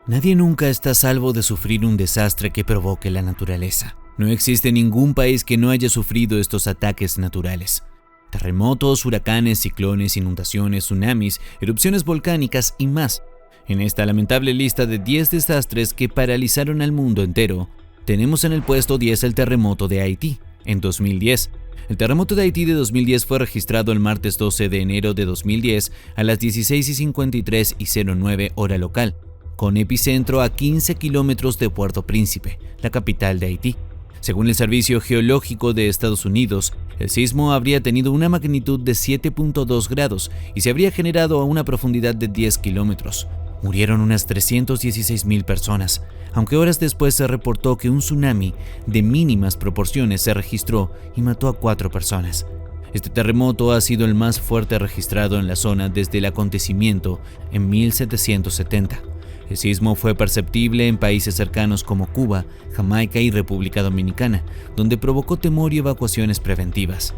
Nadie nunca está a salvo de sufrir un desastre que provoque la naturaleza. No existe ningún país que no haya sufrido estos ataques naturales. Terremotos, huracanes, ciclones, inundaciones, tsunamis, erupciones volcánicas y más. En esta lamentable lista de 10 desastres que paralizaron al mundo entero, tenemos en el puesto 10 el terremoto de Haití, en 2010. El terremoto de Haití de 2010 fue registrado el martes 12 de enero de 2010 a las 16:53:09 hora local, con epicentro a 15 kilómetros de Puerto Príncipe, la capital de Haití. Según el Servicio Geológico de Estados Unidos, el sismo habría tenido una magnitud de 7.2 grados y se habría generado a una profundidad de 10 kilómetros. Murieron unas 316,000 personas, aunque horas después se reportó que un tsunami de mínimas proporciones se registró y mató a 4 personas. Este terremoto ha sido el más fuerte registrado en la zona desde el acontecimiento en 1770. El sismo fue perceptible en países cercanos como Cuba, Jamaica y República Dominicana, donde provocó temor y evacuaciones preventivas.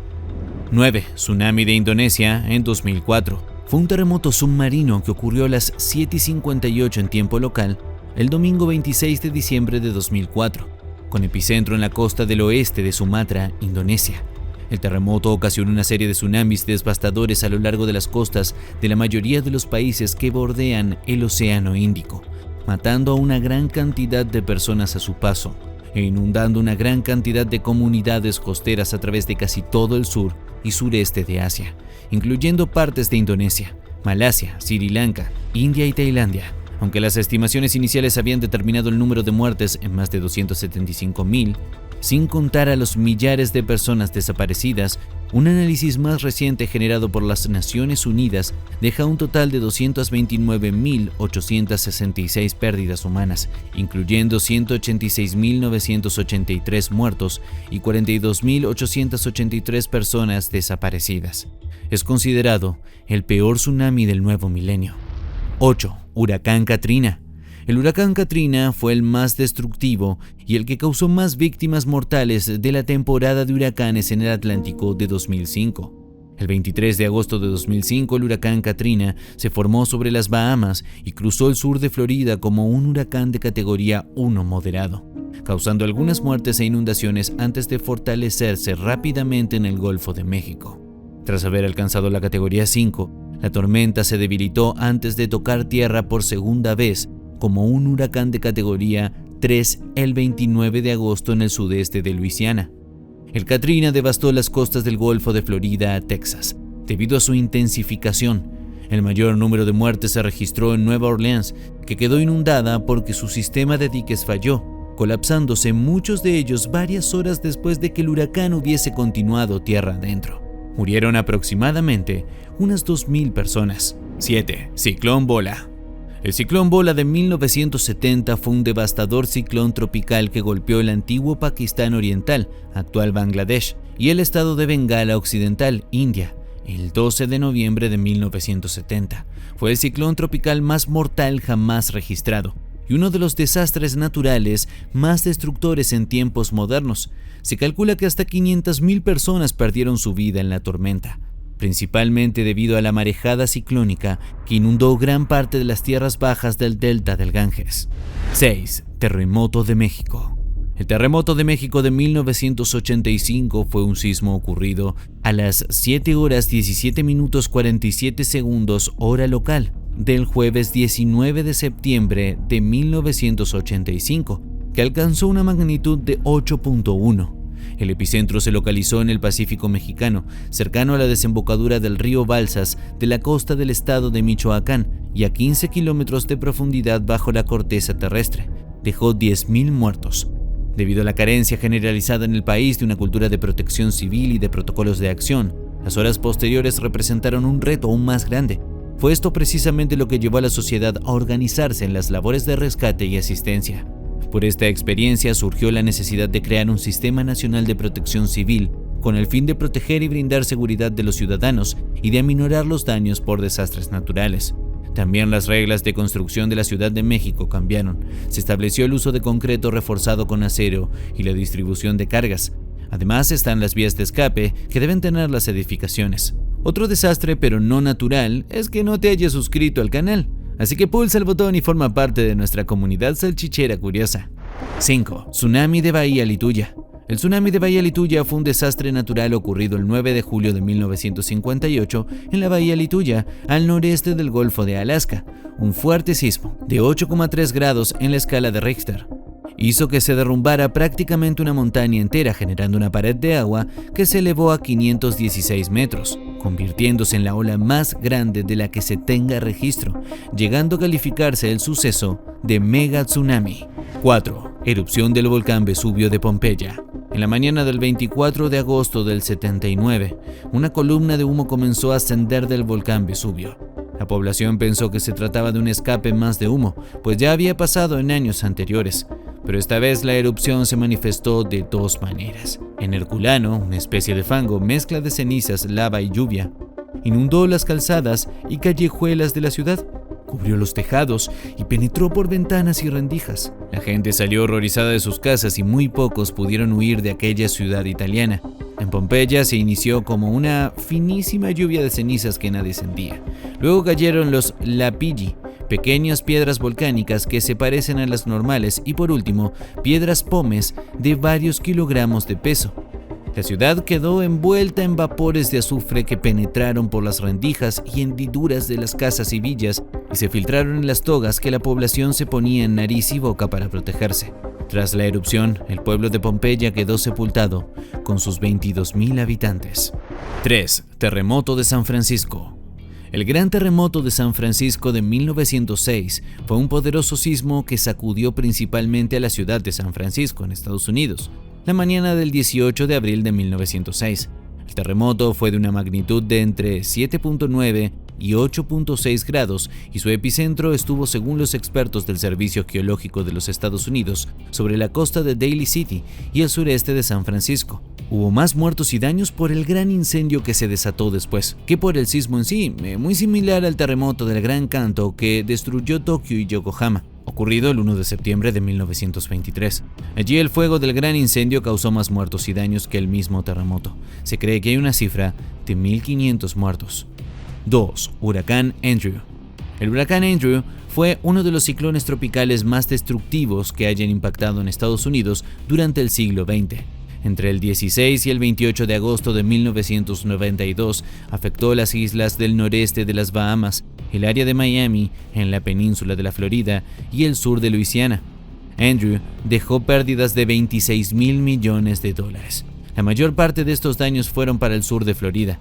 9. Tsunami de Indonesia en 2004. Fue un terremoto submarino que ocurrió a las 7:58 en tiempo local el domingo 26 de diciembre de 2004, con epicentro en la costa del oeste de Sumatra, Indonesia. El terremoto ocasionó una serie de tsunamis devastadores a lo largo de las costas de la mayoría de los países que bordean el Océano Índico, matando a una gran cantidad de personas a su paso e inundando una gran cantidad de comunidades costeras a través de casi todo el sur y sureste de Asia, incluyendo partes de Indonesia, Malasia, Sri Lanka, India y Tailandia. Aunque las estimaciones iniciales habían determinado el número de muertes en más de 275,000, sin contar a los millares de personas desaparecidas, un análisis más reciente generado por las Naciones Unidas deja un total de 229,866 pérdidas humanas, incluyendo 186,983 muertos y 42,883 personas desaparecidas. Es considerado el peor tsunami del nuevo milenio. 8. Huracán Katrina. El huracán Katrina fue el más destructivo y el que causó más víctimas mortales de la temporada de huracanes en el Atlántico de 2005. El 23 de agosto de 2005, el huracán Katrina se formó sobre las Bahamas y cruzó el sur de Florida como un huracán de categoría 1 moderado, causando algunas muertes e inundaciones antes de fortalecerse rápidamente en el Golfo de México. Tras haber alcanzado la categoría 5, la tormenta se debilitó antes de tocar tierra por segunda vez como un huracán de categoría 3 el 29 de agosto en el sudeste de Luisiana. El Katrina devastó las costas del Golfo de Florida a Texas. Debido a su intensificación, el mayor número de muertes se registró en Nueva Orleans, que quedó inundada porque su sistema de diques falló, colapsándose muchos de ellos varias horas después de que el huracán hubiese continuado tierra adentro. Murieron aproximadamente unas 2,000 personas. 7. Ciclón Bola. El ciclón Bola de 1970 fue un devastador ciclón tropical que golpeó el antiguo Pakistán Oriental, actual Bangladesh, y el estado de Bengala Occidental, India, el 12 de noviembre de 1970. Fue el ciclón tropical más mortal jamás registrado y uno de los desastres naturales más destructores en tiempos modernos. Se calcula que hasta 500,000 personas perdieron su vida en la tormenta, principalmente debido a la marejada ciclónica que inundó gran parte de las tierras bajas del delta del Ganges. 6. Terremoto de México. El terremoto de México de 1985 fue un sismo ocurrido a las 7:17:47 hora local del jueves 19 de septiembre de 1985, que alcanzó una magnitud de 8.1. El epicentro se localizó en el Pacífico mexicano, cercano a la desembocadura del río Balsas de la costa del estado de Michoacán y a 15 kilómetros de profundidad bajo la corteza terrestre. Dejó 10,000 muertos. Debido a la carencia generalizada en el país de una cultura de protección civil y de protocolos de acción, las horas posteriores representaron un reto aún más grande. Fue esto precisamente lo que llevó a la sociedad a organizarse en las labores de rescate y asistencia. Por esta experiencia surgió la necesidad de crear un sistema nacional de protección civil con el fin de proteger y brindar seguridad de los ciudadanos y de aminorar los daños por desastres naturales. También las reglas de construcción de la Ciudad de México cambiaron. Se estableció el uso de concreto reforzado con acero y la distribución de cargas. Además están las vías de escape que deben tener las edificaciones. Otro desastre, pero no natural, es que no te hayas suscrito al canal. Así que pulsa el botón y forma parte de nuestra comunidad salchichera curiosa. 5. Tsunami de Bahía Lituya. El tsunami de Bahía Lituya fue un desastre natural ocurrido el 9 de julio de 1958 en la Bahía Lituya, al noreste del Golfo de Alaska. Un fuerte sismo de 8,3 grados en la escala de Richter hizo que se derrumbara prácticamente una montaña entera, generando una pared de agua que se elevó a 516 metros, convirtiéndose en la ola más grande de la que se tenga registro, llegando a calificarse el suceso de mega tsunami. 4. Erupción del volcán Vesubio de Pompeya. En la mañana del 24 de agosto del 79, una columna de humo comenzó a ascender del volcán Vesubio. La población pensó que se trataba de un escape más de humo, pues ya había pasado en años anteriores. Pero esta vez la erupción se manifestó de dos maneras. En Herculano, una especie de fango, mezcla de cenizas, lava y lluvia, inundó las calzadas y callejuelas de la ciudad, cubrió los tejados y penetró por ventanas y rendijas. La gente salió horrorizada de sus casas y muy pocos pudieron huir de aquella ciudad italiana. En Pompeya se inició como una finísima lluvia de cenizas que nadie sentía. Luego cayeron los lapilli, pequeñas piedras volcánicas que se parecen a las normales, y por último, piedras pómez de varios kilogramos de peso. La ciudad quedó envuelta en vapores de azufre que penetraron por las rendijas y hendiduras de las casas y villas y se filtraron en las togas que la población se ponía en nariz y boca para protegerse. Tras la erupción, el pueblo de Pompeya quedó sepultado con sus 22,000 habitantes. 3. Terremoto de San Francisco. El gran terremoto de San Francisco de 1906 fue un poderoso sismo que sacudió principalmente a la ciudad de San Francisco, en Estados Unidos, la mañana del 18 de abril de 1906. El terremoto fue de una magnitud de entre 7.9 y 8.6 grados y su epicentro estuvo, según los expertos del Servicio Geológico de los Estados Unidos, sobre la costa de Daly City y el sureste de San Francisco. Hubo más muertos y daños por el gran incendio que se desató después, que por el sismo en sí, muy similar al terremoto del Gran Kanto que destruyó Tokio y Yokohama, ocurrido el 1 de septiembre de 1923. Allí el fuego del gran incendio causó más muertos y daños que el mismo terremoto. Se cree que hay una cifra de 1.500 muertos. 2. Huracán Andrew. El huracán Andrew fue uno de los ciclones tropicales más destructivos que hayan impactado en Estados Unidos durante el siglo XX. Entre el 16 y el 28 de agosto de 1992 afectó las islas del noreste de las Bahamas, el área de Miami, en la península de la Florida y el sur de Luisiana. Andrew dejó pérdidas de $26,000 millones. La mayor parte de estos daños fueron para el sur de Florida,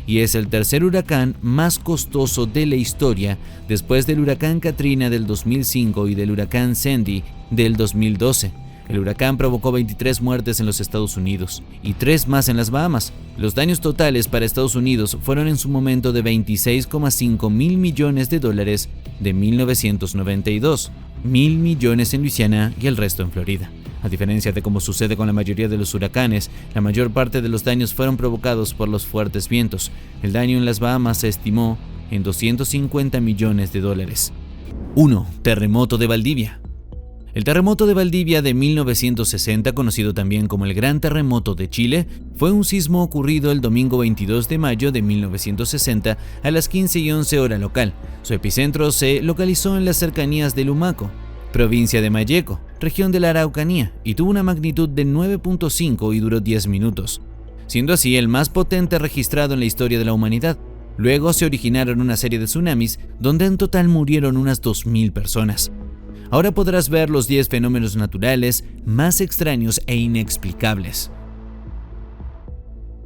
y es el tercer huracán más costoso de la historia después del huracán Katrina del 2005 y del huracán Sandy del 2012. El huracán provocó 23 muertes en los Estados Unidos y 3 más en las Bahamas. Los daños totales para Estados Unidos fueron en su momento de $26,5 mil millones de 1992, 1.000 millones en Luisiana y el resto en Florida. A diferencia de como sucede con la mayoría de los huracanes, la mayor parte de los daños fueron provocados por los fuertes vientos. El daño en las Bahamas se estimó en $250 millones. 1. Terremoto de Valdivia. El terremoto de Valdivia de 1960, conocido también como el Gran Terremoto de Chile, fue un sismo ocurrido el domingo 22 de mayo de 1960 a las 15:11 hora local. Su epicentro se localizó en las cercanías de Lumaco, provincia de Malleco, región de la Araucanía, y tuvo una magnitud de 9.5 y duró 10 minutos, siendo así el más potente registrado en la historia de la humanidad. Luego se originaron una serie de tsunamis, donde en total murieron unas 2.000 personas. Ahora podrás ver los 10 fenómenos naturales más extraños e inexplicables.